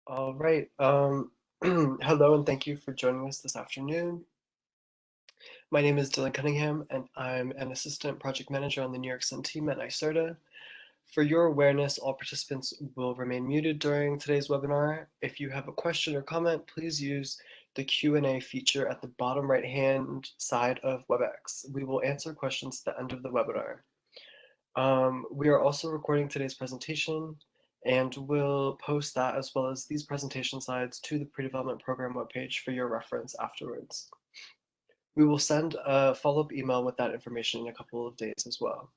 All right. Hello, and thank you for joining us this afternoon. My name is Dylan Cunningham, and I'm an assistant project manager on the NY-Sun team at NYSerta. For your awareness, all participants will remain muted during today's webinar. If you have a question or comment, please use the Q&A feature at the bottom right-hand side of WebEx. We will answer questions at the end of the webinar. We are also recording today's presentation and will post that as well as these presentation slides to the pre-development program webpage for your reference afterwards. We will send a follow-up email with that information in a couple of days as well.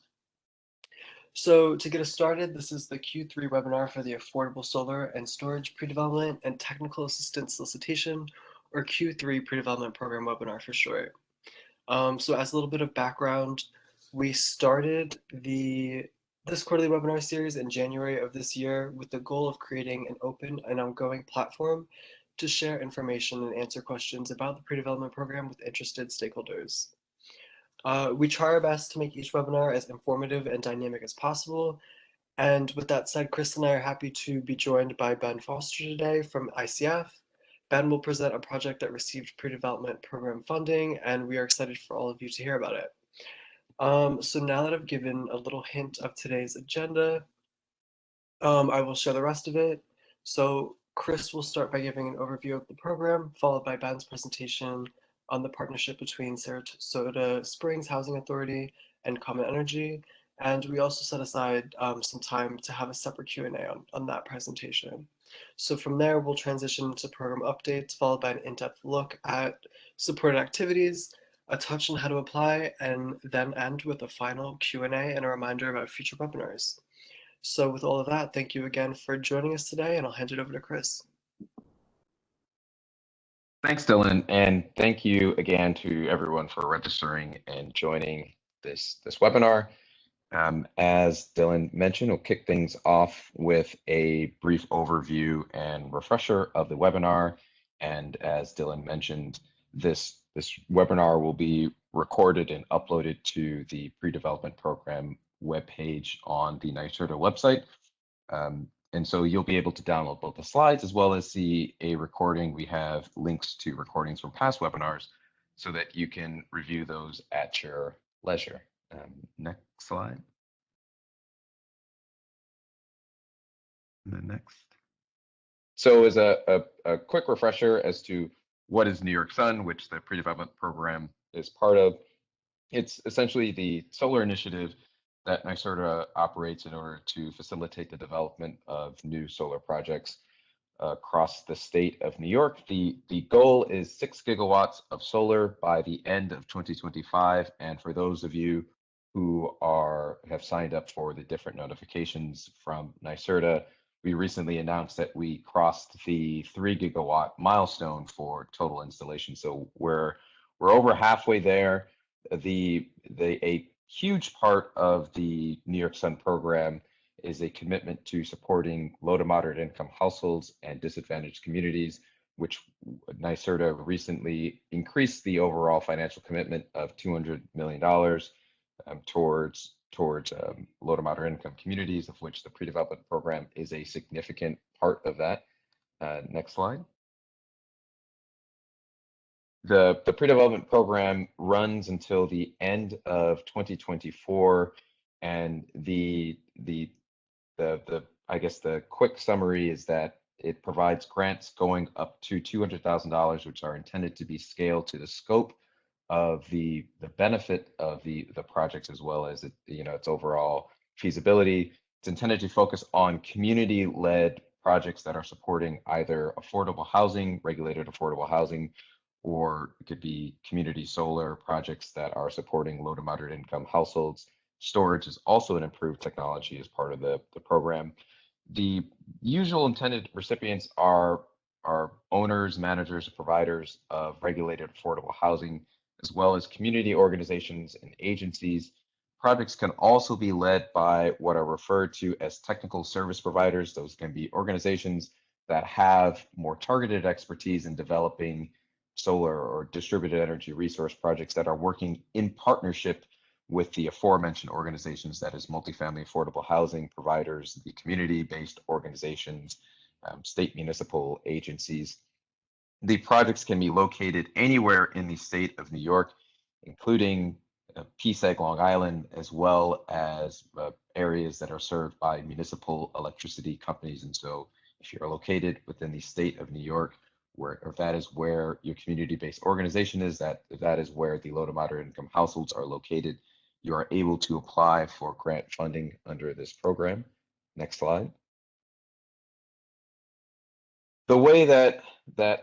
So to get us started, this is the Q3 webinar for the Affordable Solar and Storage Pre-Development and Technical Assistance Solicitation, or Q3 Pre-Development Program webinar for short. So as a little bit of background, we started this quarterly webinar series in January of this year with the goal of creating an open and ongoing platform to share information and answer questions about the pre-development program with interested stakeholders. We try our best to make each webinar as informative and dynamic as possible. And with that said, Chris and I are happy to be joined by Ben Foster today from ICF. Ben will present a project that received pre-development program funding, and we are excited for all of you to hear about it. So now that I've given a little hint of today's agenda, I will share the rest of it. So Chris will start by giving an overview of the program, followed by Ben's presentation on the partnership between Saratoga Springs Housing Authority and Common Energy. And we also set aside some time to have a separate Q&A on that presentation. So from there, we'll transition to program updates, followed by an in-depth look at supported activities, a touch on how to apply, and then end with a final Q&A and a reminder about future webinars. So with all of that, thank you again for joining us today, and I'll hand it over to Chris. Thanks, Dylan, and thank you again to everyone for registering and joining this webinar. As Dylan mentioned, we'll kick things off with a brief overview and refresher of the webinar. And as Dylan mentioned, this webinar will be recorded and uploaded to the pre-development program webpage on the NYSerta website. And so you'll be able to download both the slides as well as see a recording. We have links to recordings from past webinars so that you can review those at your leisure. Next slide. And then next. So as a quick refresher as to what is NY-Sun, which the pre-development program is part of, it's essentially the solar initiative that NYSerta operates in order to facilitate the development of new solar projects across the state of New York. The goal is 6 gigawatts of solar by the end of 2025. And for those of you who have signed up for the different notifications from NYSerta, we recently announced that we crossed the 3 gigawatt milestone for total installation. So we're over halfway there. A huge part of the NY-Sun program is a commitment to supporting low to moderate income households and disadvantaged communities, which NYSerta recently increased the overall financial commitment of $200 million towards low to moderate income communities, of which the pre-development program is a significant part of that. Next slide. The pre-development program runs until the end of 2024, and I guess the quick summary is that it provides grants going up to $200,000, which are intended to be scaled to the scope of the benefit of the projects as well as its overall feasibility. It's intended to focus on community-led projects that are supporting either affordable housing, regulated affordable housing, or it could be community solar projects that are supporting low to moderate income households. Storage is also an improved technology as part of the program. The usual intended recipients are owners, managers, providers of regulated affordable housing, as well as community organizations and agencies. Projects can also be led by what are referred to as technical service providers. Those can be organizations that have more targeted expertise in developing solar or distributed energy resource projects that are working in partnership with the aforementioned organizations, that is multifamily affordable housing providers, the community-based organizations, state municipal agencies. The projects can be located anywhere in the state of New York, including PSEG Long Island, as well as areas that are served by municipal electricity companies. And so if you're located within the state of New York, where if that is where your community-based organization is, that is where the low to moderate income households are located, you are able to apply for grant funding under this program. Next slide. The way that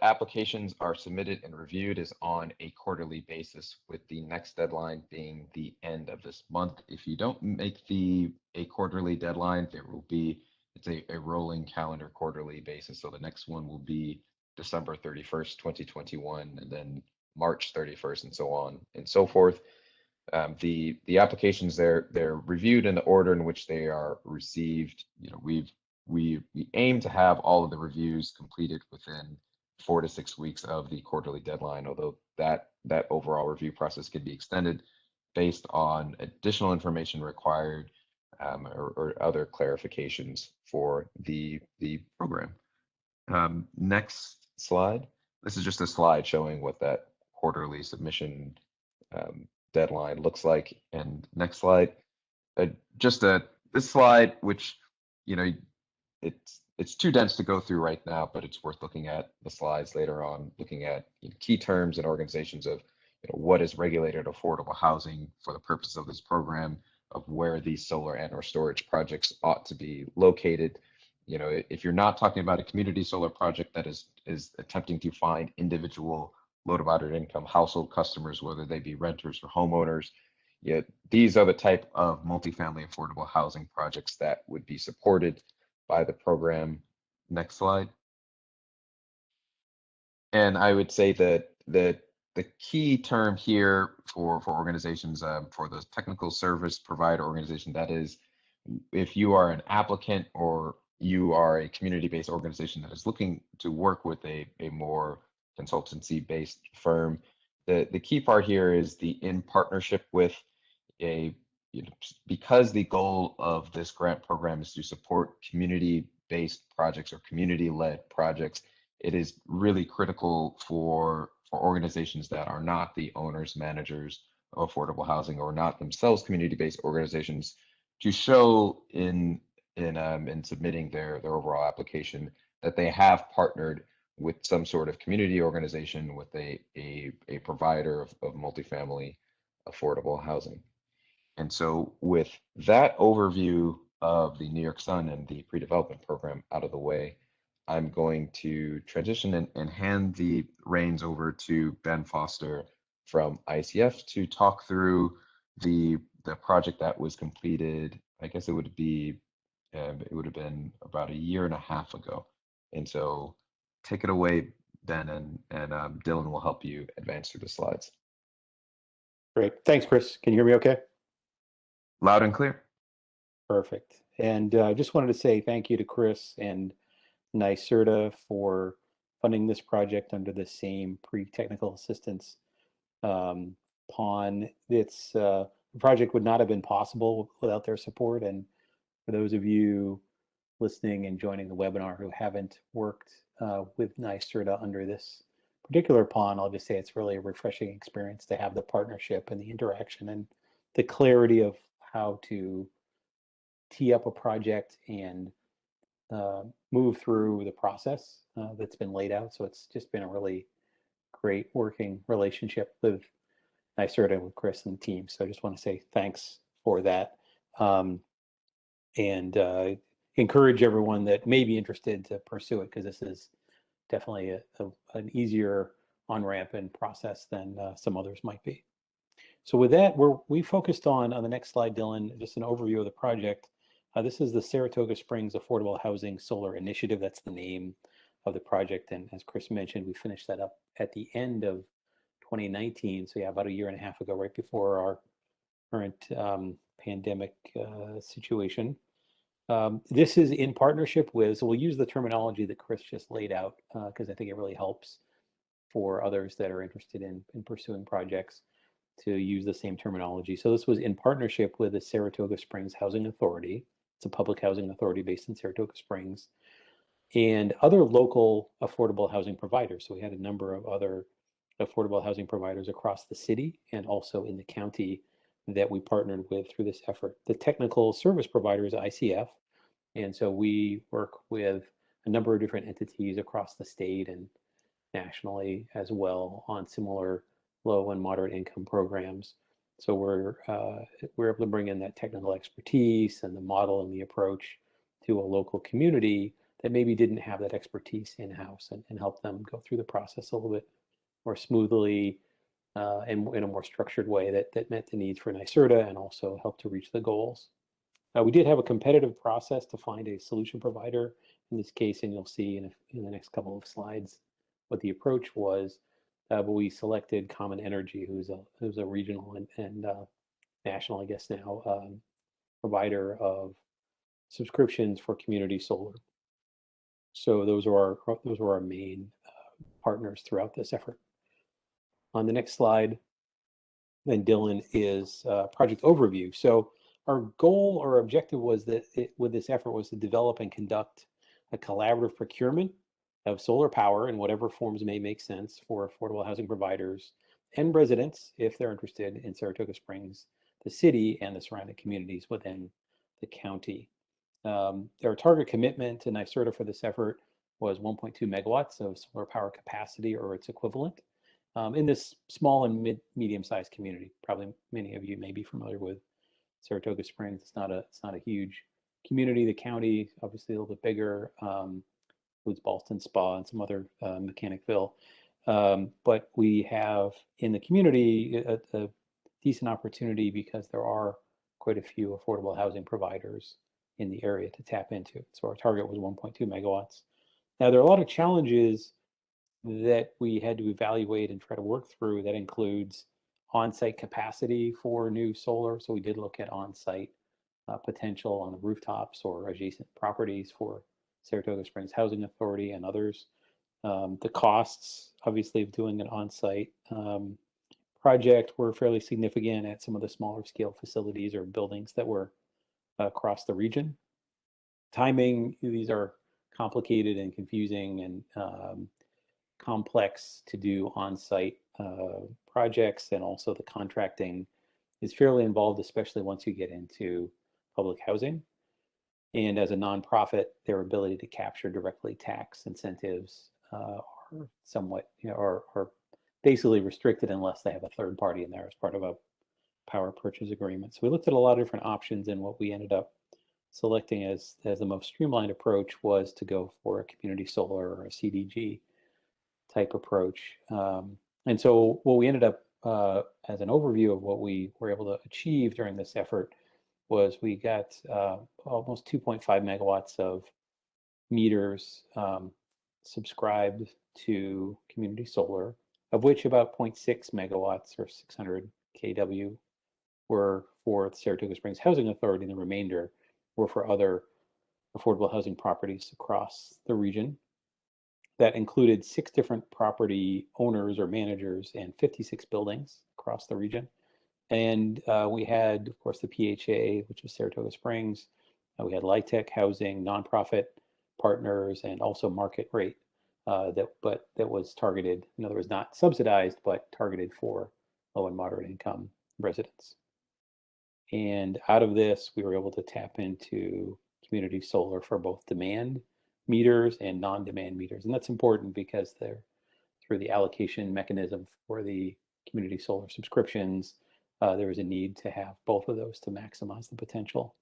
applications are submitted and reviewed is on a quarterly basis, with the next deadline being the end of this month. If you don't make a quarterly deadline, there will be, it's a rolling calendar quarterly basis. So the next one will be December 31st, 2021, and then March 31st, and so on and so forth. The applications, they're reviewed in the order in which they are received. You know, we aim to have all of the reviews completed within 4 to 6 weeks of the quarterly deadline, although that overall review process can be extended based on additional information required, or other clarifications for the program. Next slide. This is just a slide showing what that quarterly submission deadline looks like. And next slide. This slide, which, you know, it's too dense to go through right now, but it's worth looking at the slides later on, looking at key terms and organizations of what is regulated affordable housing for the purpose of this program, of where these solar and or storage projects ought to be located. You know, if you're not talking about a community solar project that is attempting to find individual low to moderate income household customers, whether they be renters or homeowners, yet these are the type of multifamily affordable housing projects that would be supported by the program. Next slide. And I would say that the key term here for organizations, for the technical service provider organization, that is, if you are an applicant or you are a community-based organization that is looking to work with a more consultancy-based firm, the key part here is the in partnership with because the goal of this grant program is to support community-based projects or community-led projects, it is really critical for organizations that are not the owners, managers of affordable housing, or not themselves community-based organizations, to show in submitting their overall application that they have partnered with some sort of community organization, with a provider of multifamily affordable housing. And so with that overview of the NY-Sun and the pre-development program out of the way, I'm going to transition and hand the reins over to Ben Foster from ICF to talk through the project that was completed. I guess it would have been about a year and a half ago. And so take it away, Ben, and Dylan will help you advance through the slides. Great. Thanks, Chris. Can you hear me okay? Loud and clear. Perfect. And I just wanted to say thank you to Chris and NYSerta for funding this project under the same pre-technical assistance PON. The project would not have been possible without their support. And for those of you listening and joining the webinar who haven't worked with NYSerta under this particular PON, I'll just say it's really a refreshing experience to have the partnership and the interaction and the clarity of how to tee up a project and move through the process that's been laid out. So it's just been a really great working relationship with NYSerta and with Chris and the team. So I just want to say thanks for that, and encourage everyone that may be interested to pursue it, because this is definitely an easier on-ramp and process than some others might be. So with that, we focused on the next slide, Dylan, just an overview of the project. This is the Saratoga Springs Affordable Housing Solar Initiative. That's the name of the project. And as Chris mentioned, we finished that up at the end of 2019. So yeah, about a year and a half ago, right before our current pandemic situation. This is in partnership with, so we'll use the terminology that Chris just laid out, because I think it really helps for others that are interested in pursuing projects to use the same terminology. So this was in partnership with the Saratoga Springs Housing Authority. It's a public housing authority based in Saratoga Springs. and other local affordable housing providers. So we had a number of other affordable housing providers across the city and also in the county that we partnered with through this effort. The technical service provider is ICF, and so we work with a number of different entities across the state and nationally as well on similar low and moderate income programs. So we're able to bring in that technical expertise and the model and the approach to a local community that maybe didn't have that expertise in-house, and help them go through the process a little bit more smoothly and in a more structured way that met the needs for NYSerta and also helped to reach the goals. We did have a competitive process to find a solution provider in this case, and you'll see in the next couple of slides what the approach was. But we selected Common Energy, who's a regional and national, I guess now, provider of subscriptions for community solar. So those were our main partners throughout this effort. On the next slide, then Dylan, is project overview. So our goal or objective was that with this effort was to develop and conduct a collaborative procurement of solar power in whatever forms may make sense for affordable housing providers and residents if they're interested in Saratoga Springs, the city, and the surrounding communities within the county. Our target commitment to NYSerta for this effort was 1.2 megawatts of solar power capacity or its equivalent in this small and medium-sized community. Probably many of you may be familiar with Saratoga Springs. It's not a huge community. The county obviously a little bit bigger. Includes Ballston Spa and some other Mechanicville. But we have in the community a decent opportunity because there are quite a few affordable housing providers in the area to tap into. So our target was 1.2 megawatts. Now there are a lot of challenges that we had to evaluate and try to work through. That includes on-site capacity for new solar. So we did look at on-site potential on the rooftops or adjacent properties for Saratoga Springs Housing Authority and others. The costs, obviously, of doing an on-site project were fairly significant at some of the smaller scale facilities or buildings that were across the region. Timing, these are complicated and confusing and complex to do on-site projects, and also the contracting is fairly involved, especially once you get into public housing. And as a nonprofit, their ability to capture directly tax incentives are somewhat, are basically restricted unless they have a third party in there as part of a power purchase agreement. So we looked at a lot of different options, and what we ended up selecting as the most streamlined approach was to go for a community solar or a CDG type approach. And so what we ended up as an overview of what we were able to achieve during this effort was we got almost 2.5 megawatts of meters subscribed to community solar, of which about 0.6 megawatts or 600 kW were for the Saratoga Springs Housing Authority, and the remainder were for other affordable housing properties across the region. That included 6 different property owners or managers and 56 buildings across the region. And we had, of course, the PHA, which was Saratoga Springs. We had Lytec Housing, nonprofit partners, and also market rate that was targeted, in other words, not subsidized, but targeted for low and moderate income residents. And out of this, we were able to tap into community solar for both demand meters and non-demand meters. And that's important because they're through the allocation mechanism for the community solar subscriptions, there was a need to have both of those to maximize the potential.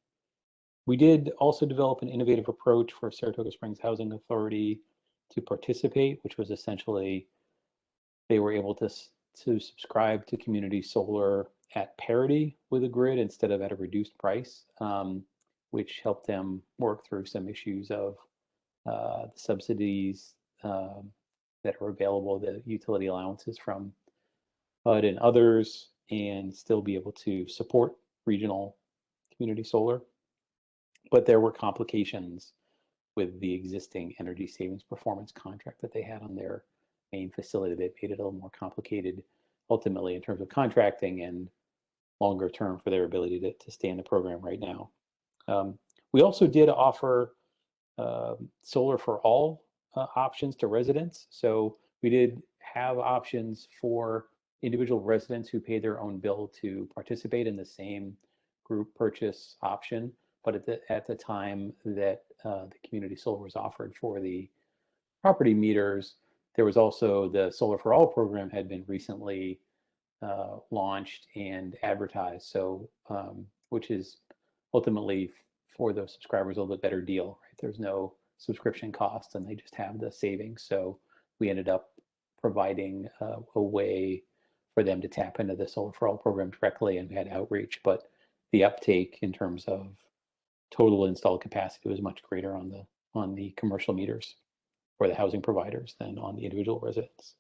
We did also develop an innovative approach for Saratoga Springs Housing Authority to participate, which was essentially they were able to subscribe to community solar at parity with the grid instead of at a reduced price, which helped them work through some issues of the subsidies that are available, the utility allowances from HUD and others, and still be able to support regional community solar. But there were complications with the existing energy savings performance contract that they had on their main facility that made it a little more complicated ultimately in terms of contracting and longer term for their ability to stay in the program right now. We also did offer solar for all options to residents. So we did have options for individual residents who pay their own bill to participate in the same group purchase option. But at the time that the community solar was offered for the property meters, there was also the Solar for All program had been recently launched and advertised. So, which is ultimately for those subscribers a little bit better deal, right? There's no subscription cost and they just have the savings. So we ended up providing a way for them to tap into the Solar for All program directly, and we had outreach, but the uptake in terms of total installed capacity was much greater on the commercial meters for the housing providers than on the individual residents.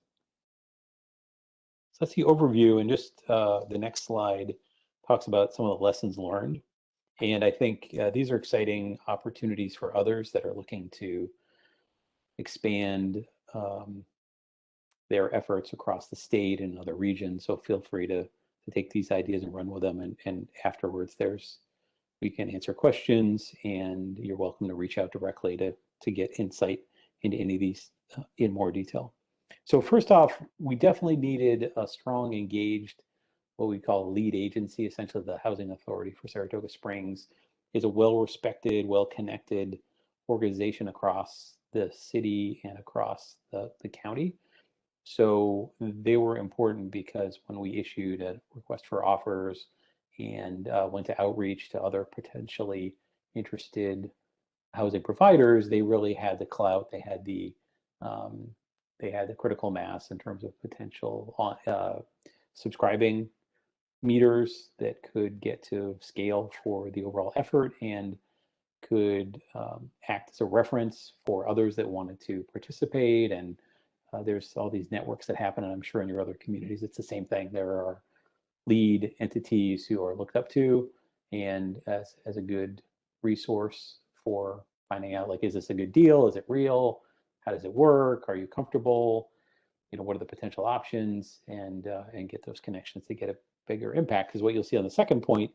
So that's the overview, and just the next slide talks about some of the lessons learned. And I think these are exciting opportunities for others that are looking to expand their efforts across the state and other regions. So feel free to take these ideas and run with them. And afterwards, we can answer questions, and you're welcome to reach out directly to get insight into any of these in more detail. So first off, we definitely needed a strong, engaged, what we call lead agency. Essentially, the Housing Authority for Saratoga Springs is a well-respected, well-connected organization across the city and across the county. So they were important because when we issued a request for offers and went to outreach to other potentially interested housing providers, they really had the clout. They had the critical mass in terms of potential subscribing meters that could get to scale for the overall effort and could act as a reference for others that wanted to participate. And there's all these networks that happen, and I'm sure in your other communities it's the same thing. There are lead entities who are looked up to and as a good resource for finding out, like, is this a good deal? Is it real? How does it work? Are you comfortable? What are the potential options? And get those connections to get a bigger impact. Because what you'll see on the second point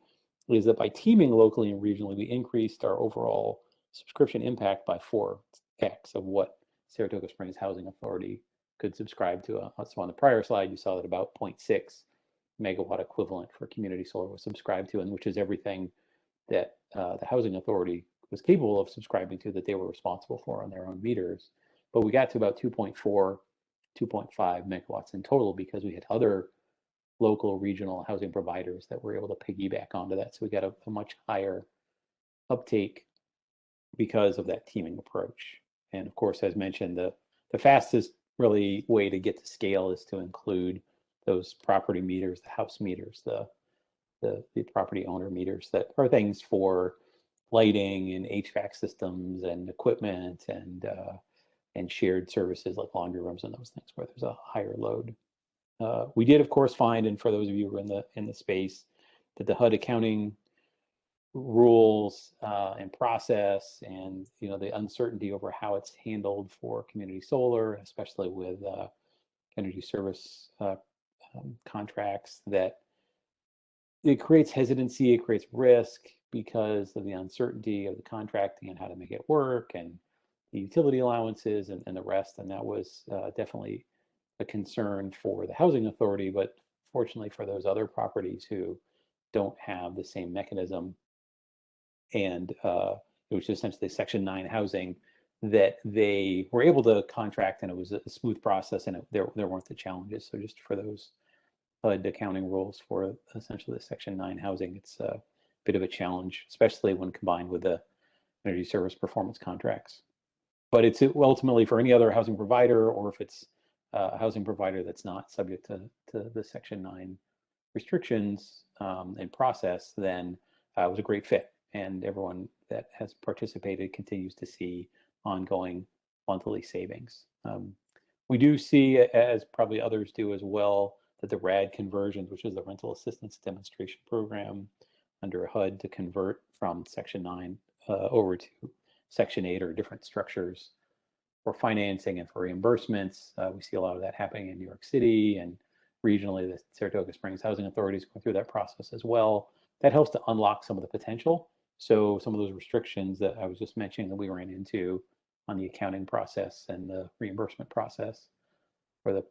is that by teaming locally and regionally, we increased our overall subscription impact by 4x of what Saratoga Springs Housing Authority could subscribe to. So on the prior slide, you saw that about 0.6 megawatt equivalent for community solar was subscribed to, and which is everything that the Housing Authority was capable of subscribing to that they were responsible for on their own meters. But we got to about 2.4, 2.5 megawatts in total because we had other local regional housing providers that were able to piggyback onto that. So we got a much higher uptake because of that teaming approach. And of course, as mentioned, the fastest really way to get to scale is to include those property meters, the house meters, the property owner meters that are things for lighting and HVAC systems and equipment and shared services like laundry rooms and those things where there's a higher load. We did, of course, find, and for those of you who are in the space, that the HUD accounting rules and process and the uncertainty over how it's handled for community solar, especially with energy service contracts, that it creates hesitancy, it creates risk because of the uncertainty of the contracting and how to make it work and the utility allowances and the rest. And that was definitely a concern for the Housing Authority, but fortunately for those other properties who don't have the same mechanism, and it was essentially Section 9 housing, that they were able to contract, and it was a smooth process, and there weren't the challenges. So just for those HUD accounting rules for essentially the Section 9 housing, it's a bit of a challenge, especially when combined with the energy service performance contracts. But it's ultimately for any other housing provider, or if it's a housing provider that's not subject to the Section 9 restrictions and process, then it was a great fit. And everyone that has participated continues to see ongoing monthly savings. We do see, as probably others do as well, that the RAD conversions, which is the Rental Assistance Demonstration Program under HUD, to convert from Section 9 over to Section 8 or different structures for financing and for reimbursements. We see a lot of that happening in New York City, and regionally, the Saratoga Springs Housing Authority is going through that process as well. That helps to unlock some of the potential. So some of those restrictions that I was just mentioning that we ran into on the accounting process and the reimbursement process for the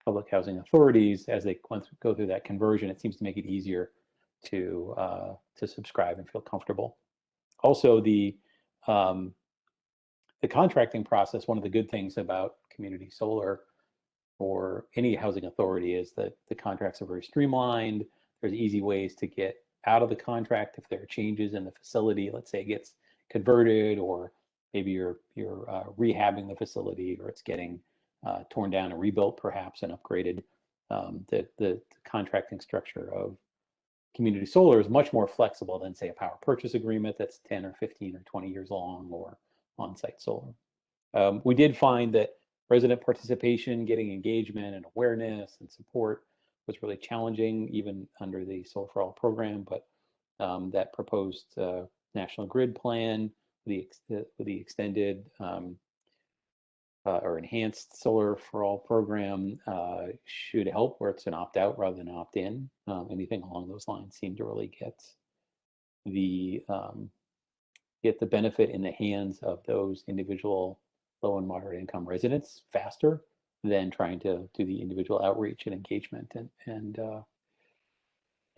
public housing authorities, as they go through that conversion, it seems to make it easier to subscribe and feel comfortable. Also, the contracting process, one of the good things about community solar or any housing authority is that the contracts are very streamlined. There's easy ways to get out of the contract if there are changes in the facility. Let's say it gets converted, or maybe you're rehabbing the facility, or it's getting torn down and rebuilt perhaps and upgraded. The contracting structure of community solar is much more flexible than, say, a power purchase agreement that's 10 or 15 or 20 years long, or on-site solar. We did find that resident participation, getting engagement and awareness and support was really challenging, even under the Solar for All program. But that proposed national grid plan, the extended or enhanced Solar for All program should help, where it's an opt-out rather than opt-in. Anything along those lines seemed to really get the benefit in the hands of those individual low and moderate income residents faster than trying to do the individual outreach and engagement and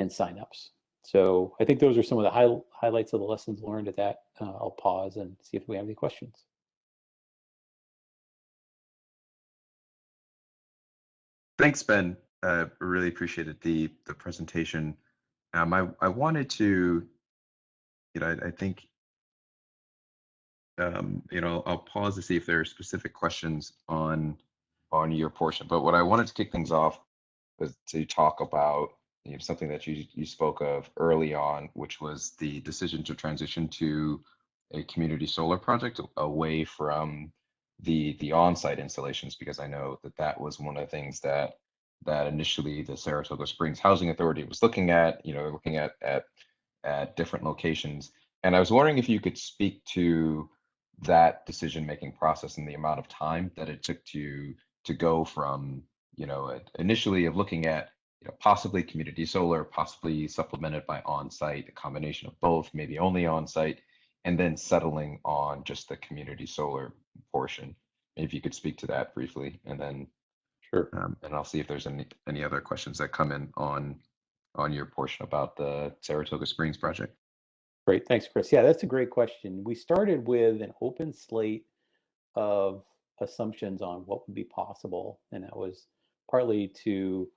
signups. So I think those are some of the highlights of the lessons learned at that. I'll pause and see if we have any questions. Thanks, Ben. Really appreciated the presentation. I wanted to, I think, I'll pause to see if there are specific questions on your portion. But what I wanted to kick things off was to talk about something that you spoke of early on, which was the decision to transition to a community solar project away from the on-site installations, because I know that was one of the things that initially the Saratoga Springs Housing Authority was looking at, looking at different locations. And I was wondering if you could speak to that decision-making process and the amount of time that it took to go from, initially of looking at, possibly community solar, possibly supplemented by on-site, a combination of both, maybe only on-site, and then settling on just the community solar portion. If you could speak to that briefly, and then Sure. And I'll see if there's any other questions that come in on your portion about the Saratoga Springs project. Great, thanks, Chris. Yeah, that's a great question. We started with an open slate of assumptions on what would be possible, and that was partly to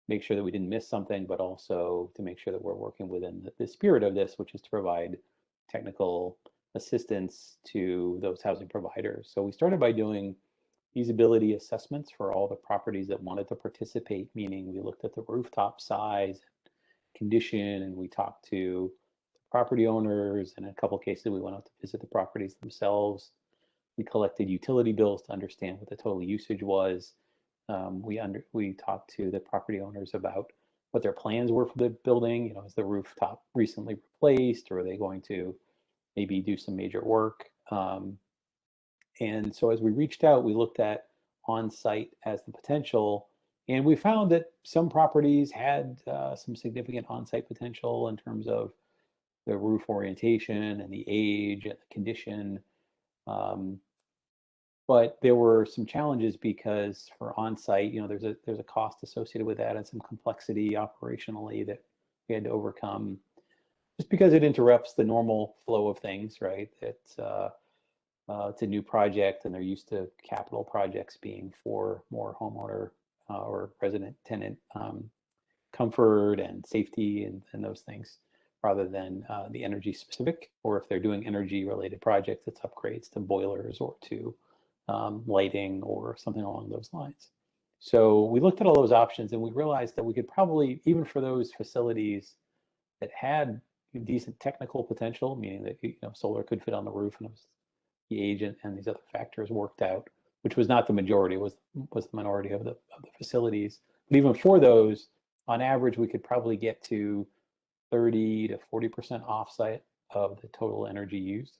make sure that we didn't miss something, but also to make sure that we're working within the spirit of this, which is to provide technical assistance to those housing providers. So we started by doing feasibility assessments for all the properties that wanted to participate, meaning we looked at the rooftop size, condition, and we talked to property owners. And in a couple of cases, we went out to visit the properties themselves. We collected utility bills to understand what the total usage was. We talked to the property owners about what their plans were for the building. Is the rooftop recently replaced, or are they going to maybe do some major work? And so as we reached out, we looked at on-site as the potential, and we found that some properties had some significant on-site potential in terms of the roof orientation and the age and the condition. But there were some challenges because for on-site, there's a cost associated with that and some complexity operationally that we had to overcome, just because it interrupts the normal flow of things, right? It's a new project, and they're used to capital projects being for more homeowner or resident tenant comfort and safety and those things, rather than the energy specific, or if they're doing energy related projects, it's upgrades to boilers or to lighting or something along those lines. So we looked at all those options, and we realized that we could probably, even for those facilities that had decent technical potential, meaning that solar could fit on the roof and it was the age and these other factors worked out, which was not the majority, was the minority of the facilities. But even for those, on average, we could probably get to 30 to 40% offsite of the total energy used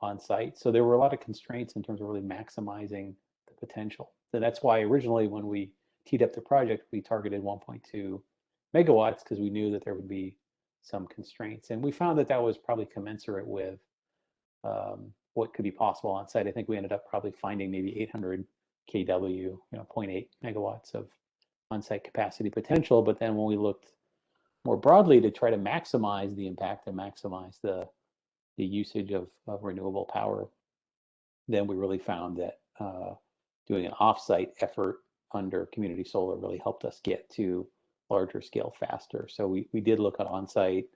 on site. So there were a lot of constraints in terms of really maximizing the potential. So that's why originally when we teed up the project, we targeted 1.2 megawatts, because we knew that there would be some constraints. And we found that that was probably commensurate with what could be possible on site. I think we ended up probably finding maybe 800 kW, 0.8 megawatts of on-site capacity potential. But then when we looked more broadly to try to maximize the impact and maximize the usage of renewable power, then we really found that doing an off-site effort under community solar really helped us get to larger scale faster. So we did look at on-site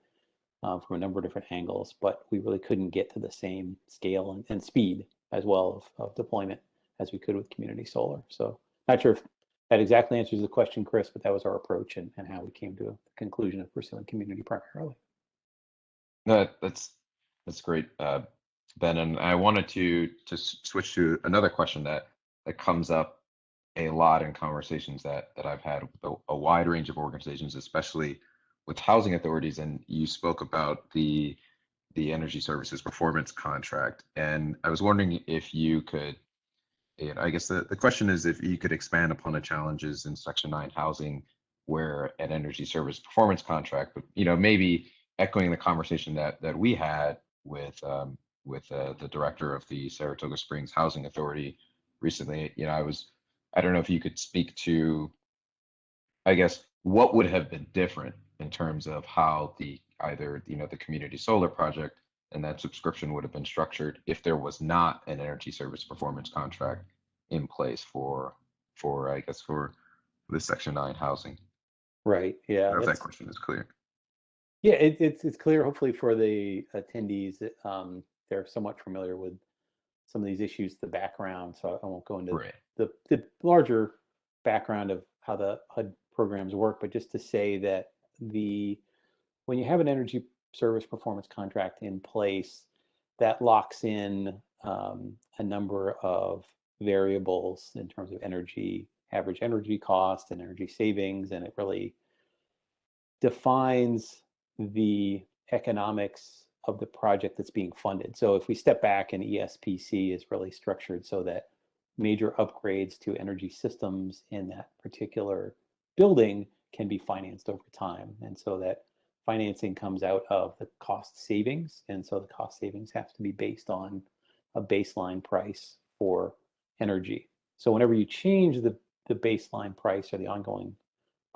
from a number of different angles, but we really couldn't get to the same scale and speed as well of deployment as we could with community solar. So not sure if that exactly answers the question, Chris, but that was our approach and how we came to the conclusion of pursuing community primarily. No, that's great, Ben. And I wanted to switch to another question that comes up a lot in conversations that I've had with a wide range of organizations, especially with housing authorities. And you spoke about the energy services performance contract. And I was wondering if you could, I guess the question is if you could expand upon the challenges in Section 9 housing where an energy service performance contract, but maybe echoing the conversation that we had with the director of the Saratoga Springs Housing Authority recently. I don't know if you could speak to, I guess, what would have been different in terms of how either the community solar project and that subscription would have been structured if there was not an energy service performance contract in place for the Section 9 housing. Right. Yeah. I don't know if that question is clear. Yeah, it's clear. Hopefully for the attendees, they're somewhat familiar with some of these issues, the background. So I won't go into the larger background of how the HUD programs work, but just to say that when you have an energy service performance contract in place, that locks in a number of variables in terms of average energy cost and energy savings, and it really defines the economics of the project that's being funded. So if we step back, and ESPC is really structured so that major upgrades to energy systems in that particular building can be financed over time. And so that financing comes out of the cost savings. And so the cost savings have to be based on a baseline price for energy. So whenever you change the baseline price or the ongoing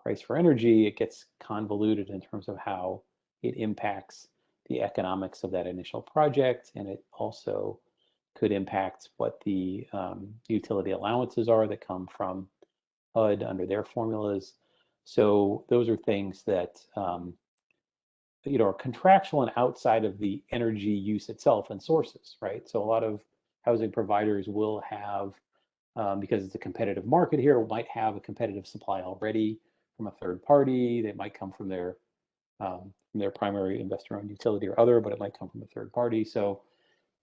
price for energy, it gets convoluted in terms of how it impacts the economics of that initial project. And it also could impact what the utility allowances are that come from HUD under their formulas. So those are things that are contractual and outside of the energy use itself and sources, right? So a lot of housing providers will have, because it's a competitive market here, might have a competitive supply already from a third party. They might come from their primary investor-owned utility or other, but it might come from a third party. So,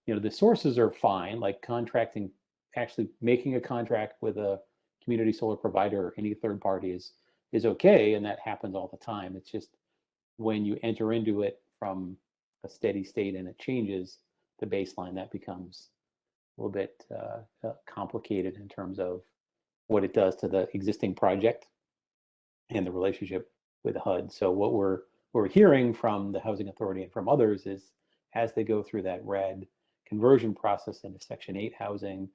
the sources are fine, like contracting, actually making a contract with a community solar provider or any third party is okay, and that happens all the time. It's just when you enter into it from a steady state and it changes the baseline, that becomes a little bit complicated in terms of what it does to the existing project and the relationship with HUD. So what we're hearing from the Housing Authority and from others is, as they go through that RAD conversion process into Section 8 housing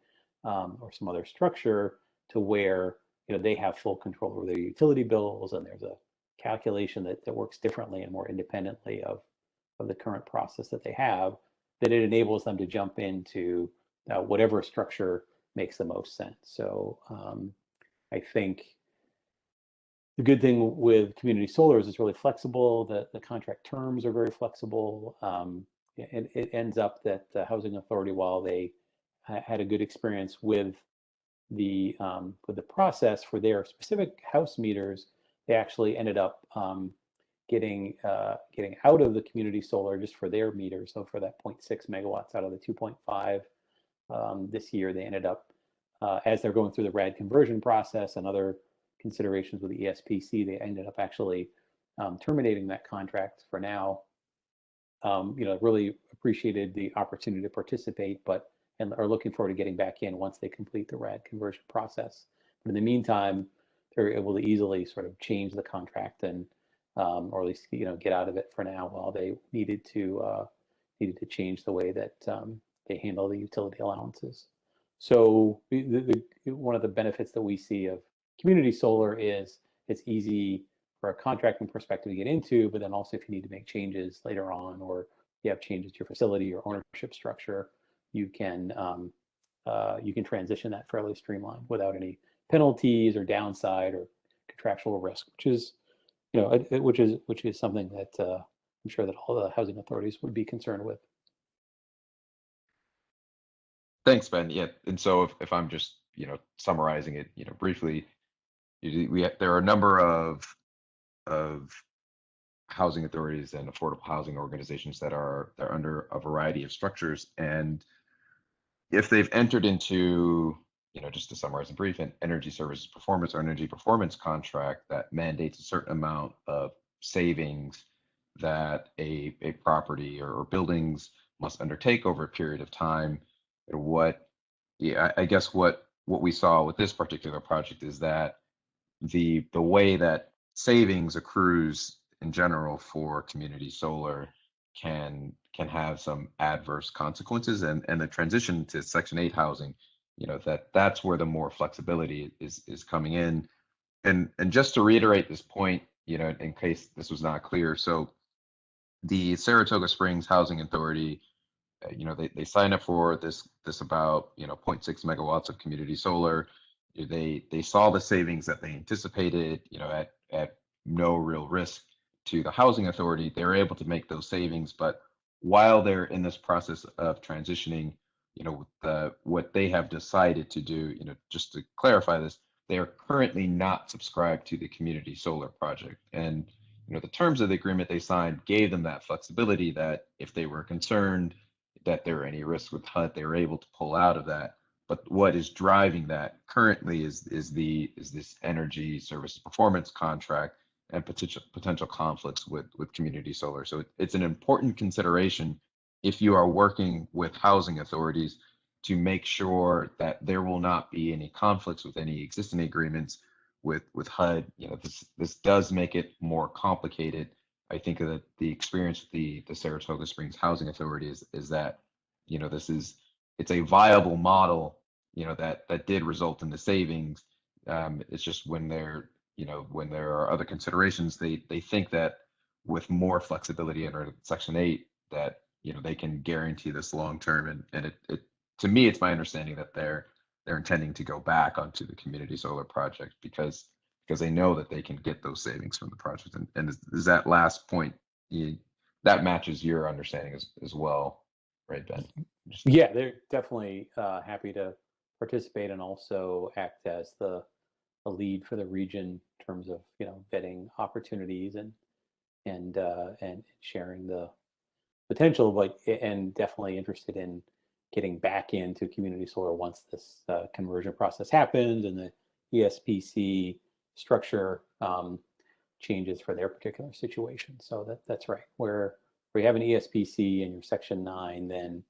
or some other structure, to where they have full control over their utility bills, and there's a calculation that works differently and more independently of the current process that they have, that it enables them to jump into whatever structure makes the most sense. So I think the good thing with community solar is it's really flexible. The contract terms are very flexible. And it ends up that the Housing Authority, while they had a good experience with the process for their specific house meters, they actually ended up getting out of the community solar just for their meters. So for that 0.6 megawatts out of the 2.5 this year, they ended up, as they're going through the RAD conversion process and other considerations with the ESPC, they ended up actually terminating that contract for now. Really appreciated the opportunity to participate, and are looking forward to getting back in once they complete the RAD conversion process. But in the meantime, they're able to easily sort of change the contract and or at least get out of it for now while they needed to change the way that they handle the utility allowances. So one of the benefits that we see of community solar is it's easy for a contracting perspective to get into, but then also if you need to make changes later on, or you have changes to your facility or ownership structure, you can transition that fairly streamlined without any penalties or downside or contractual risk, which is something that I'm sure that all the housing authorities would be concerned with. Thanks, Ben. Yeah, and so if I'm just summarizing it briefly, there are a number of housing authorities and affordable housing organizations that are under a variety of structures, and if they've entered into just to summarize in brief, an energy services performance or energy performance contract that mandates a certain amount of savings that a property or buildings must undertake over a period of time. I guess what we saw with this particular project is that the way that savings accrues in general for community solar can have some adverse consequences, and the transition to Section 8 housing, that's where the more flexibility is coming in. And just to reiterate this point, in case this was not clear, so the Saratoga Springs Housing Authority, they sign up for this about 0.6 megawatts of community solar. They saw the savings that they anticipated, at no real risk to the housing authority. They were able to make those savings, but while they're in this process of transitioning, what they have decided to do, just to clarify this, they are currently not subscribed to the community solar project. And the terms of the agreement they signed gave them that flexibility that if they were concerned that there were any risks with HUD, they were able to pull out of that. But what is driving that currently is this energy services performance contract and potential conflicts with community solar. So it's an important consideration if you are working with housing authorities to make sure that there will not be any conflicts with any existing agreements with HUD. This does make it more complicated. I think that the experience with the Saratoga Springs Housing Authority is that it's a viable model, that did result in the savings. It's just when there are other considerations, they think that with more flexibility under Section 8, that they can guarantee this long term. And it to me, it's my understanding that they're intending to go back onto the community solar project because they know that they can get those savings from the project. And is that last point, that matches your understanding as well, right, Ben? Yeah, they're definitely happy to participate and also act as a lead for the region in terms of vetting opportunities and sharing the potential, but and definitely interested in getting back into community solar once this conversion process happens and the ESPC structure changes for their particular situation. So that's right. Where you have an ESPC and your Section 9, then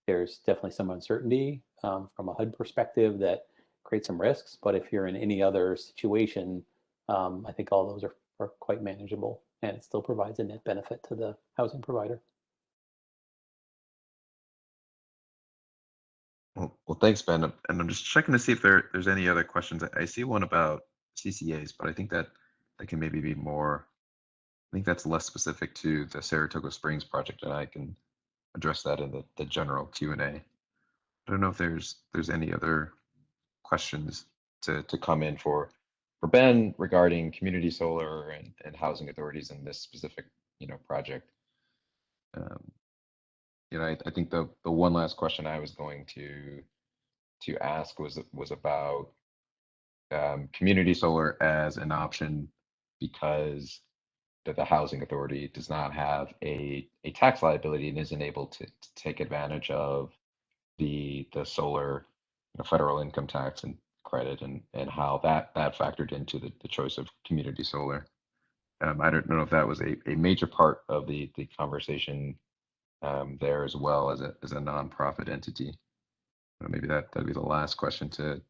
there's definitely some uncertainty from a HUD perspective that creates some risks. But if you're in any other situation, I think all those are quite manageable, and it still provides a net benefit to the housing provider. Well, thanks, Ben. And I'm just checking to see if there's any other questions. I see one about CCAs, but I think that can maybe be more. I think that's less specific to the Saratoga Springs project, and I can address that in the general Q&A. I don't know if there's any other questions to come in for Ben regarding community solar and housing authorities in this specific project. I think the one last question I was going to ask was about community solar as an option because the housing authority does not have a tax liability and isn't able to take advantage of the solar federal income tax and credit and how that factored into the choice of community solar. I don't know if that was a major part of the conversation there as well as a nonprofit entity. Maybe that'd be the last question to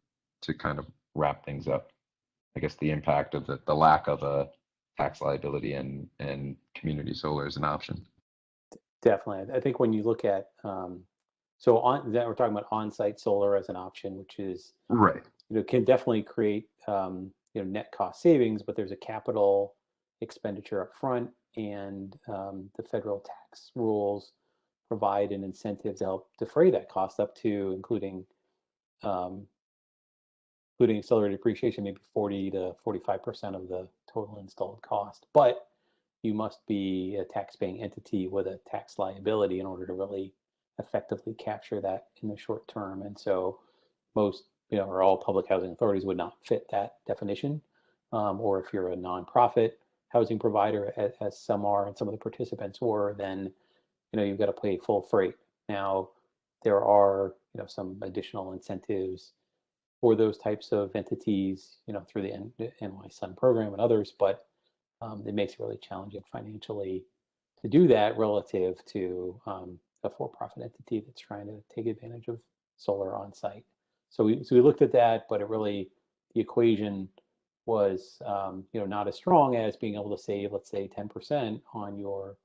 kind of wrap things up. I guess the impact of the lack of a tax liability and community solar as an option. Definitely. I think when you look at, so on that we're talking about on-site solar as an option, which is, Right. can definitely create, net cost savings, but there's a capital expenditure up front, and the federal tax rules provide an incentive to help defray that cost up to, including accelerated depreciation, maybe 40 to 45% of the total installed cost. But you must be a tax-paying entity with a tax liability in order to really effectively capture that in the short term. And so most, or all public housing authorities would not fit that definition. Or if you're a nonprofit housing provider, as some are and some of the participants were, then you've got to pay full freight. Now, there are some additional incentives for those types of entities, through the NY-Sun program and others, but it makes it really challenging financially to do that relative to a for-profit entity that's trying to take advantage of solar on site. So we looked at that, but the equation was not as strong as being able to save, let's say, 10% on your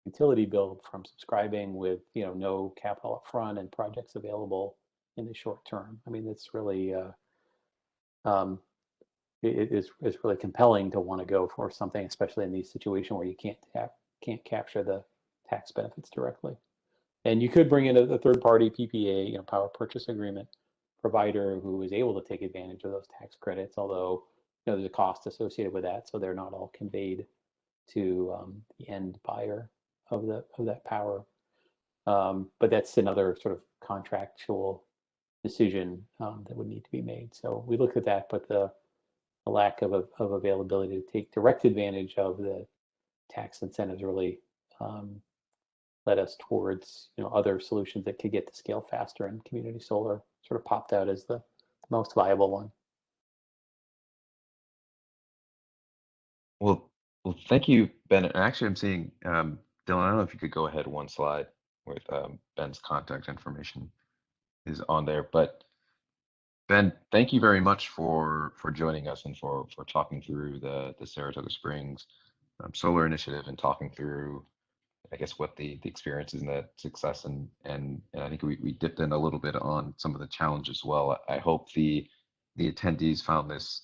utility bill from subscribing with no capital up front and projects available in the short term. I mean, it's really it is really compelling to want to go for something, especially in these situations where you can't capture the tax benefits directly. And you could bring in a third party PPA, power purchase agreement provider who is able to take advantage of those tax credits, although there's a cost associated with that, so they're not all conveyed to the end buyer of that power. But that's another sort of contractual decision that would need to be made. So we looked at that, but the lack of availability to take direct advantage of the tax incentives really led us towards other solutions that could get to scale faster, and community solar sort of popped out as the most viable one. Well, thank you, Ben. And actually, I'm seeing Dylan. I don't know if you could go ahead one slide with Ben's contact information is on there. But Ben, thank you very much for joining us and for talking through the Saratoga Springs Solar Initiative and talking through, I guess, what the experience is and the success, and I think we dipped in a little bit on some of the challenges as well. I hope the attendees found this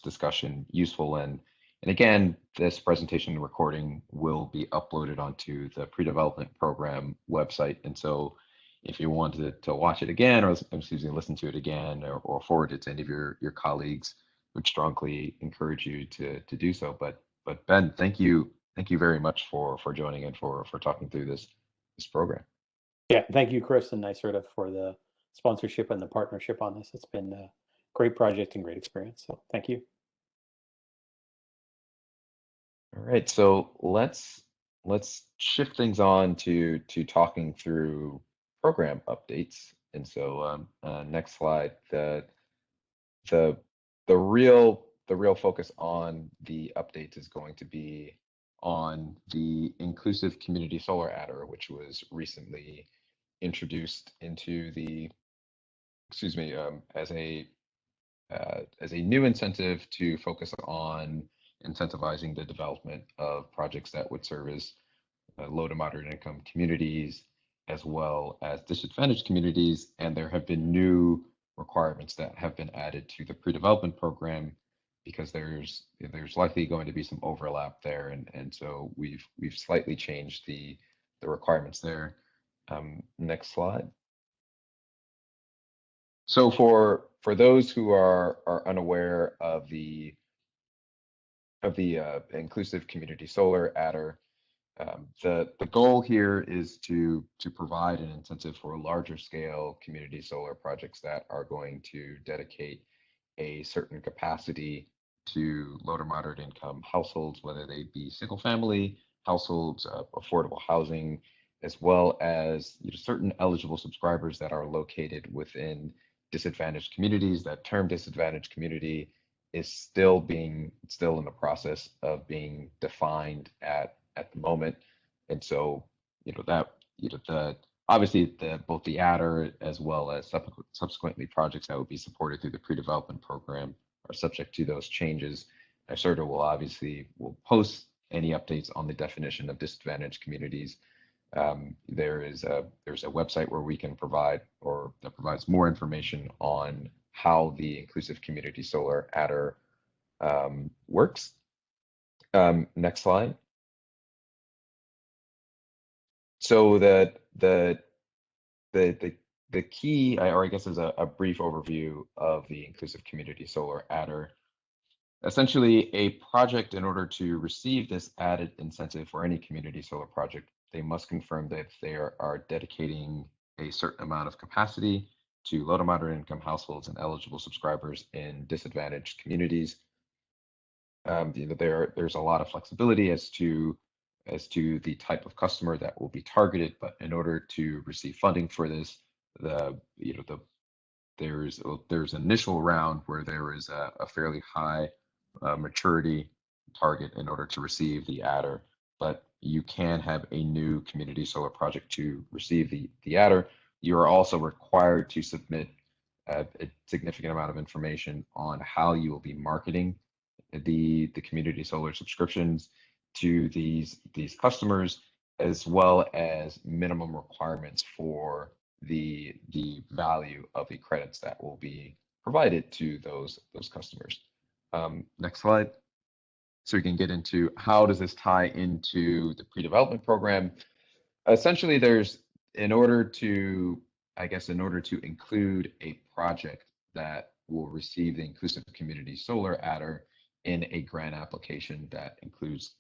discussion useful, and again, this presentation recording will be uploaded onto the pre-development program website, and so if you wanted to watch it again, or excuse me, listen to it again, or forward it to any of your colleagues, would strongly encourage you to do so. But Ben, thank you very much for joining and for talking through this program. Yeah, thank you, Chris and NYSerta, for the sponsorship and the partnership on this. It's been a great project and great experience. So thank you. All right, so let's shift things on to talking through program updates. And so next slide, the real focus on the updates is going to be on the Inclusive Community Solar Adder, which was recently introduced into the, excuse me, as a new incentive to focus on incentivizing the development of projects that would service low to moderate income communities as well as disadvantaged communities. And there have been new requirements that have been added to the pre-development program because there's likely going to be some overlap there, and so we've slightly changed the requirements there. Next slide. So for those who are unaware of the Inclusive Community Solar Adder, the goal here is to provide an incentive for larger scale community solar projects that are going to dedicate a certain capacity to low to moderate income households, whether they be single family households, affordable housing, as well as certain eligible subscribers that are located within disadvantaged communities. That term disadvantaged community is still in the process of being defined at the moment. And so, obviously both the adder as well as subsequently projects that would be supported through the pre-development program are subject to those changes. NYSerta will post any updates on the definition of disadvantaged communities. There's a website where we can provide, or that provides more information on how the inclusive community solar adder works. Next slide. So the key, or I guess, is a brief overview of the inclusive community solar adder. Essentially, a project, in order to receive this added incentive for any community solar project, they must confirm that they are dedicating a certain amount of capacity to low to moderate income households and eligible subscribers in disadvantaged communities. There's a lot of flexibility as to the type of customer that will be targeted, but in order to receive funding for this, there's an initial round where there is a fairly high maturity target in order to receive the adder, but you can have a new community solar project to receive the adder. You are also required to submit a significant amount of information on how you will be marketing the community solar subscriptions to these customers, as well as minimum requirements for the value of the credits that will be provided to those customers. Next slide. So we can get into how does this tie into the pre-development program. Essentially, in order to include a project that will receive the inclusive community solar adder in a grant application that includes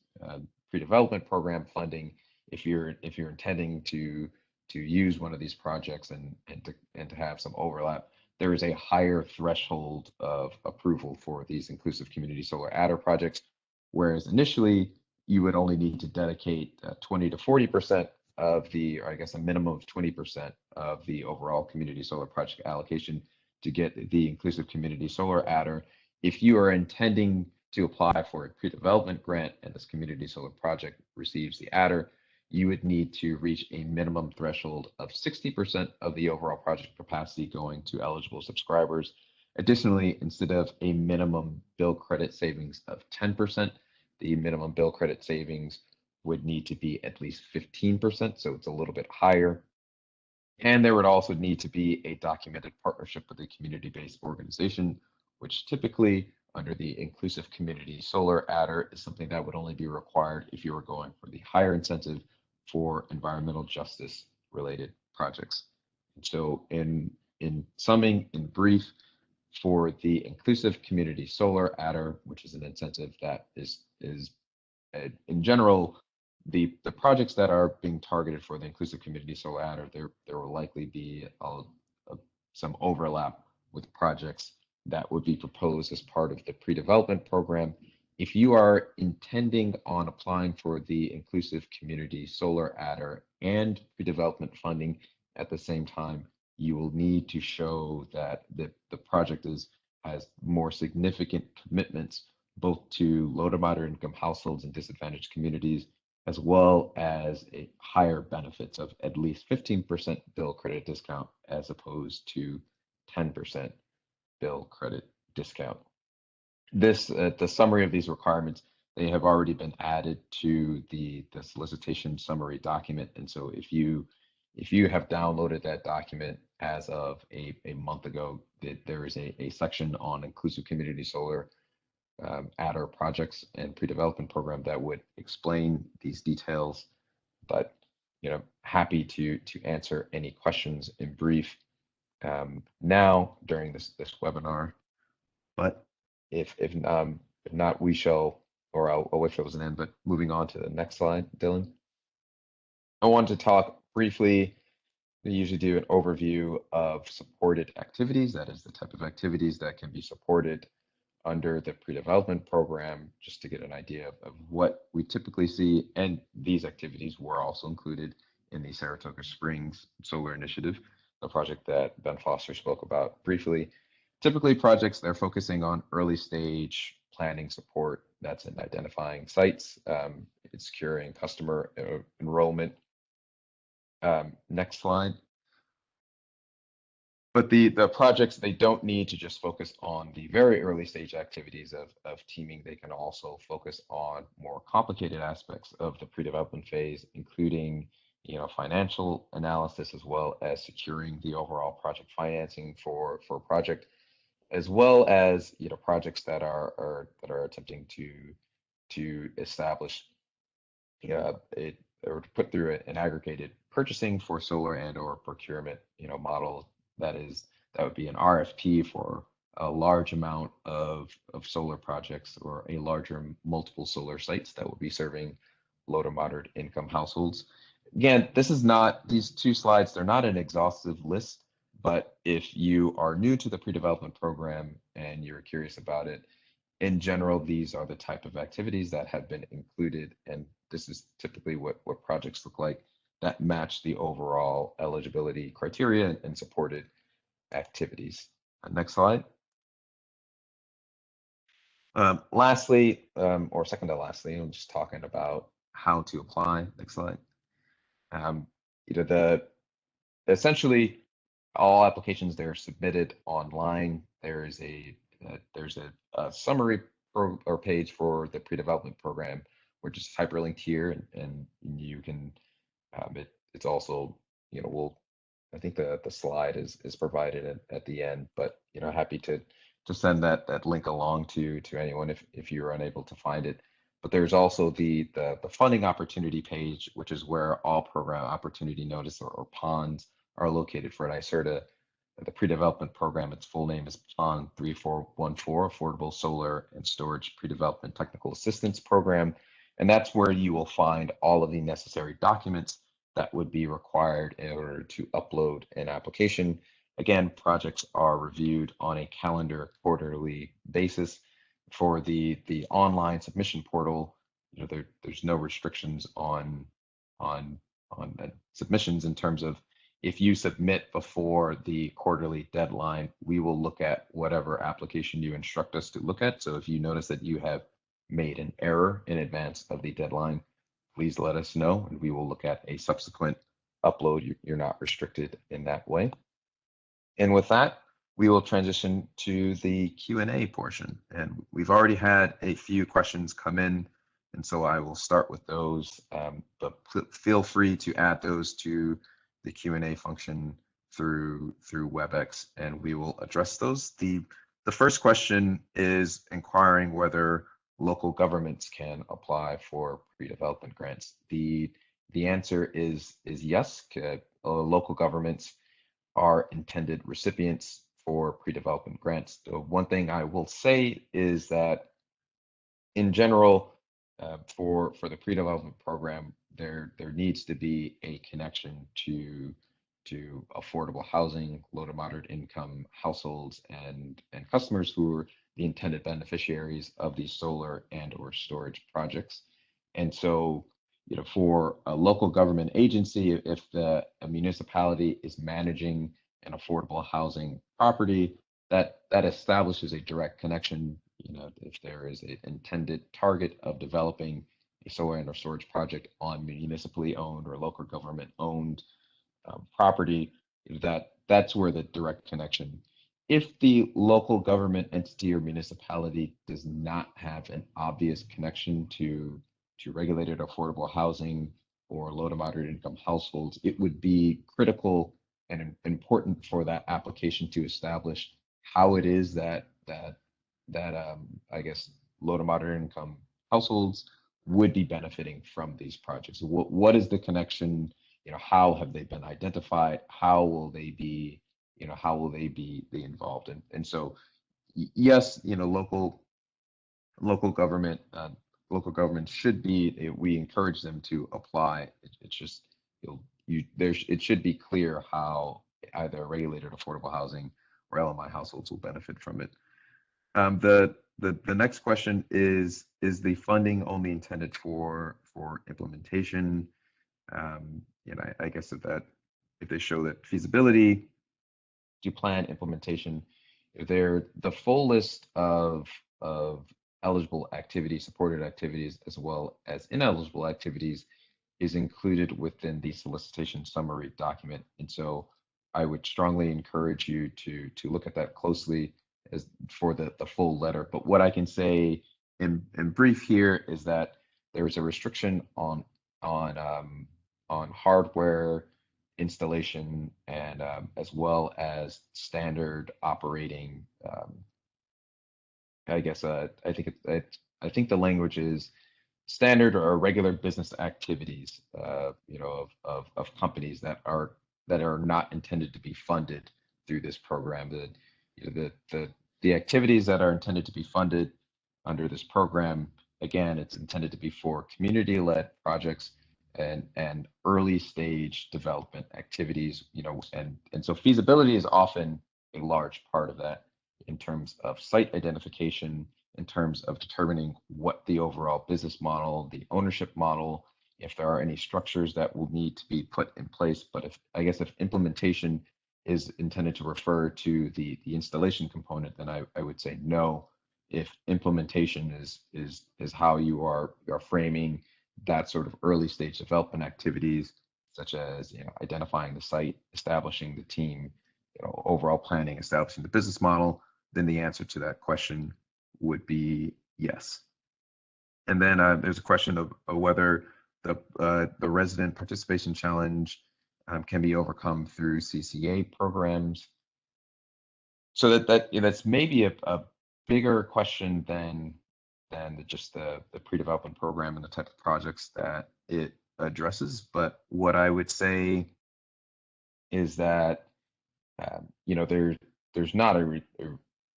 pre-development program funding, if you're intending to use one of these projects and to have some overlap, there is a higher threshold of approval for these inclusive community solar adder projects, whereas initially you would only need to dedicate 20 to 40% of the, or I guess a minimum of 20% of the overall community solar project allocation to get the inclusive community solar adder. If you are intending to apply for a pre-development grant and this community solar project receives the adder, you would need to reach a minimum threshold of 60% of the overall project capacity going to eligible subscribers. Additionally, instead of a minimum bill credit savings of 10%, the minimum bill credit savings would need to be at least 15%, so it's a little bit higher. And there would also need to be a documented partnership with a community-based organization, which typically, under the inclusive community solar adder, is something that would only be required if you were going for the higher incentive for environmental justice related projects. And so in summing, in brief, for the inclusive community solar adder, which is an incentive that is in general, the projects that are being targeted for the inclusive community solar adder, there will likely be some overlap with projects that would be proposed as part of the pre-development program. If you are intending on applying for the inclusive community solar adder and pre-development funding at the same time, you will need to show that the project has more significant commitments both to low to moderate income households and disadvantaged communities, as well as a higher benefits of at least 15% bill credit discount as opposed to 10% bill credit discount. The summary of these requirements, they have already been added to the solicitation summary document. And so if you have downloaded that document as of a month ago, there is a section on inclusive community solar adder projects and pre-development program that would explain these details. But happy to answer any questions in brief now during this webinar. But if not, we shall, or I'll wait for those an end. But moving on to the next slide, Dylan. I wanted to talk briefly. We usually do an overview of supported activities. That is the type of activities that can be supported under the pre-development program, just to get an idea of what we typically see. And these activities were also included in the Saratoga Springs Solar Initiative, the project that Ben Foster spoke about briefly. Typically, projects they're focusing on early stage planning support. That's in identifying sites, it's securing customer enrollment. Next slide. But the projects, they don't need to just focus on the very early stage activities of teaming. They can also focus on more complicated aspects of the pre-development phase, including financial analysis, as well as securing the overall project financing for a project, as well as projects that are attempting to establish it, or to put through an aggregated purchasing for solar and or procurement model. That would be an RFP for a large amount of solar projects, or a larger multiple solar sites that would be serving low to moderate income households. Again, this is not, these two slides, they're not an exhaustive list, but if you are new to the pre-development program and you're curious about it, in general, these are the type of activities that have been included, and this is typically what projects look like that match the overall eligibility criteria and supported activities. Next slide. Lastly, or second to lastly, I'm just talking about how to apply. Next slide. Essentially all applications, they're submitted online. There's a summary or page for the pre-development program, which is hyperlinked here, and you can it's also I think the slide is provided at the end, but happy to send that link along to anyone if you're unable to find it. But there's also the funding opportunity page, which is where all program opportunity notice or PONs are located for NYSerta. The pre-development program, its full name is PON 3414, Affordable Solar and Storage Pre-Development Technical Assistance Program. And that's where you will find all of the necessary documents that would be required in order to upload an application. Again, projects are reviewed on a calendar quarterly basis. For the online submission portal, there's no restrictions on submissions in terms of, if you submit before the quarterly deadline, we will look at whatever application you instruct us to look at. So if you notice that you have made an error in advance of the deadline, please let us know, and we will look at a subsequent upload. You're not restricted in that way. And with that, we will transition to the Q&A portion. And we've already had a few questions come in, and so I will start with those, but feel free to add those to the Q&A function through WebEx, and we will address those. The first question is inquiring whether local governments can apply for pre-development grants. The answer is yes. Local governments are intended recipients for pre-development grants. The one thing I will say is that in general, for the pre-development program, there needs to be a connection to affordable housing, low to moderate income households, and customers who are the intended beneficiaries of these solar and or storage projects. And so, for a local government agency, if a municipality is managing an affordable housing property, that establishes a direct connection. If there is an intended target of developing a solar and or storage project on municipally owned or local government owned property, that's where the direct connection. If the local government entity or municipality does not have an obvious connection to regulated affordable housing or low to moderate income households, it would be critical and important for that application to establish how it is that I guess low to moderate income households would be benefiting from these projects. What is the connection? How have they been identified? How will they be involved? And so, yes, local government should be. We encourage them to apply. It's just it should be clear how either regulated affordable housing or LMI households will benefit from it. The next question is the funding only intended for implementation? I guess if they show that feasibility to plan implementation, the full list of eligible activities, supported activities, as well as ineligible activities is included within the solicitation summary document. And so I would strongly encourage you to look at that closely as for the full letter. But what I can say in brief here is that there is a restriction on hardware installation and as well as standard operating. I guess I think the language is standard or regular business activities, of companies that are not intended to be funded through this program. The activities that are intended to be funded under this program, again, it's intended to be for community-led projects and early stage development activities, and so feasibility is often a large part of that in terms of site identification, in terms of determining what the overall business model, the ownership model, if there are any structures that will need to be put in place. But if implementation is intended to refer to the installation component, then I would say no. If implementation is how you are framing that sort of early stage development activities, such as identifying the site, establishing the team, overall planning, establishing the business model, then the answer to that question would be yes. And then there's a question of whether the resident participation challenge can be overcome through CCA programs. So that's maybe a bigger question than just the pre-development program and the type of projects that it addresses. But what I would say is that there's not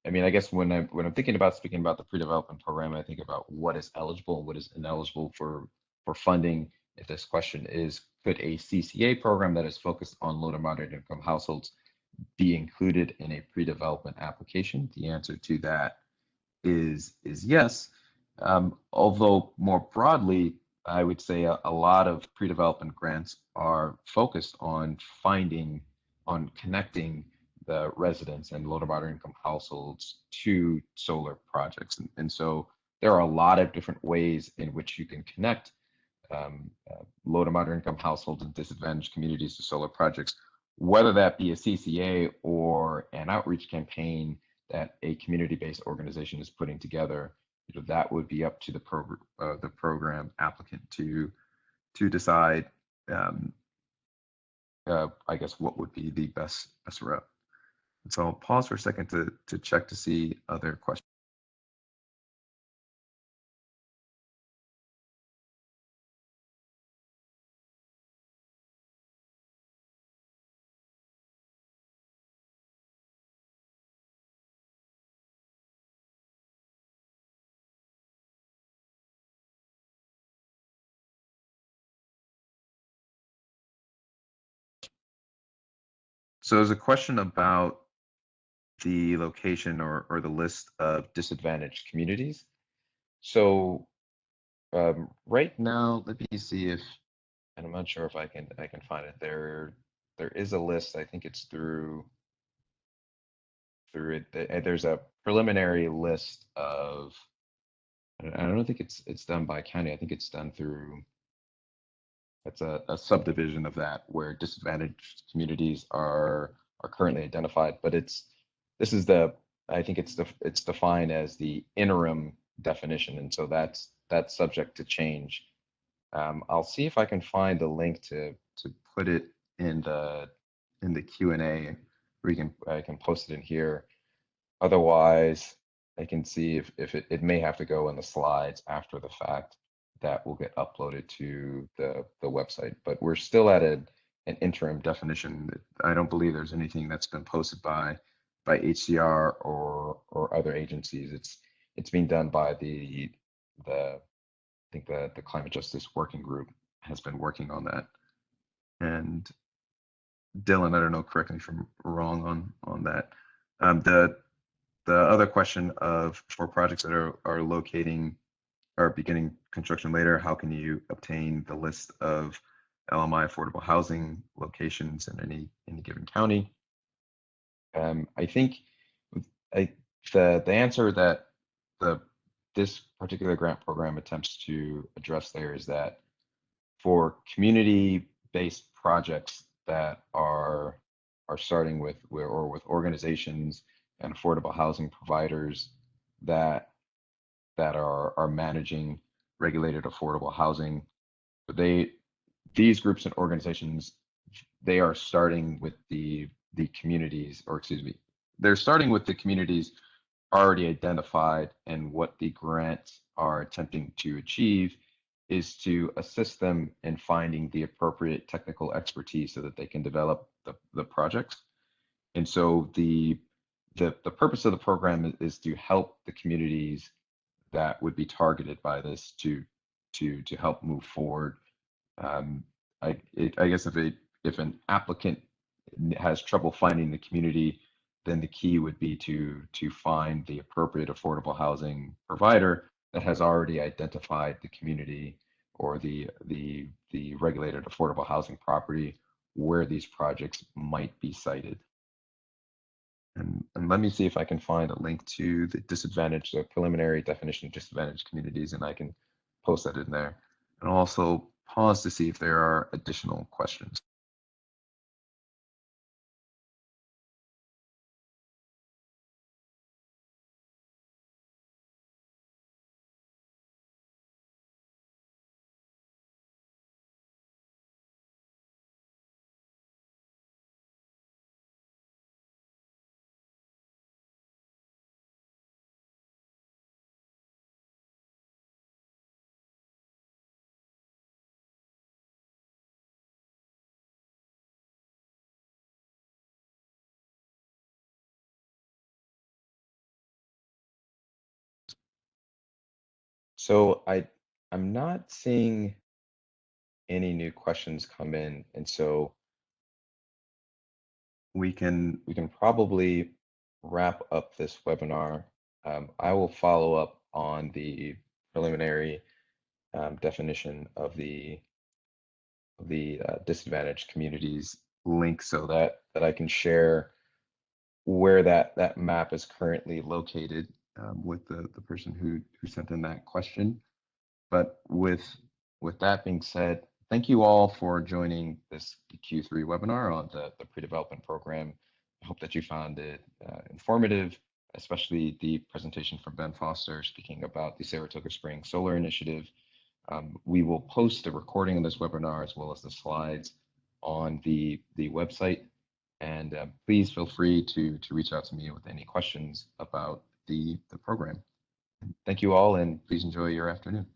I mean, I guess when I'm speaking about the pre-development program, I think about what is eligible and what is ineligible for funding. If this question is, could a CCA program that is focused on low to moderate income households be included in a pre-development application? The answer to that is yes. Although more broadly, I would say a lot of pre-development grants are focused on connecting the residents and low to moderate income households to solar projects. And so there are a lot of different ways in which you can connect low to moderate income households and disadvantaged communities to solar projects, whether that be a CCA or an outreach campaign that a community-based organization is putting together. That would be up to the program applicant to decide. I guess what would be the best route. And so I'll pause for a second to check to see other questions. So there's a question about the location or the list of disadvantaged communities. So right now, let me see if, and I'm not sure if I can find it. There is a list. I think it's through it. There's a preliminary list of. I don't think it's done by county. I think it's done through. It's a subdivision of that where disadvantaged communities are currently identified, but I think it's defined as the interim definition, and so that's subject to change. I'll see if I can find the link to put it in the Q&A, or I can post it in here. Otherwise, I can see if it may have to go in the slides after the fact. That will get uploaded to the website, but we're still at an interim definition. I don't believe there's anything that's been posted by HCR or other agencies. It's being done by I think the Climate Justice Working Group has been working on that. And Dylan, I don't know, correct me if I'm wrong on that. The other question for projects that are beginning construction later, how can you obtain the list of LMI affordable housing locations in any given county? I think the answer that this particular grant program attempts to address there is that for community-based projects that are are starting with organizations and affordable housing providers that are managing regulated affordable housing. But these groups and organizations, they are starting with the communities, or excuse me, they're starting with the communities already identified, and what the grants are attempting to achieve is to assist them in finding the appropriate technical expertise so that they can develop the projects. And so the purpose of the program is to help the communities that would be targeted by this to help move forward. I guess if an applicant has trouble finding the community, then the key would be to find the appropriate affordable housing provider that has already identified the community or the regulated affordable housing property where these projects might be sited. And let me see if I can find a link to the preliminary definition of disadvantaged communities, and I can post that in there. And I'll also pause to see if there are additional questions. So I'm not seeing any new questions come in, and so we can probably wrap up this webinar. I will follow up on the preliminary definition of the disadvantaged communities link, so that I can share where that map is currently located with the person who sent in that question. But with that being said, thank you all for joining this Q3 webinar on the pre-development program. I hope that you found it informative, especially the presentation from Ben Foster speaking about the Saratoga Springs Solar Initiative. We will post a recording of this webinar as well as the slides on the website. And please feel free to reach out to me with any questions about the program. Thank you all, and please enjoy your afternoon.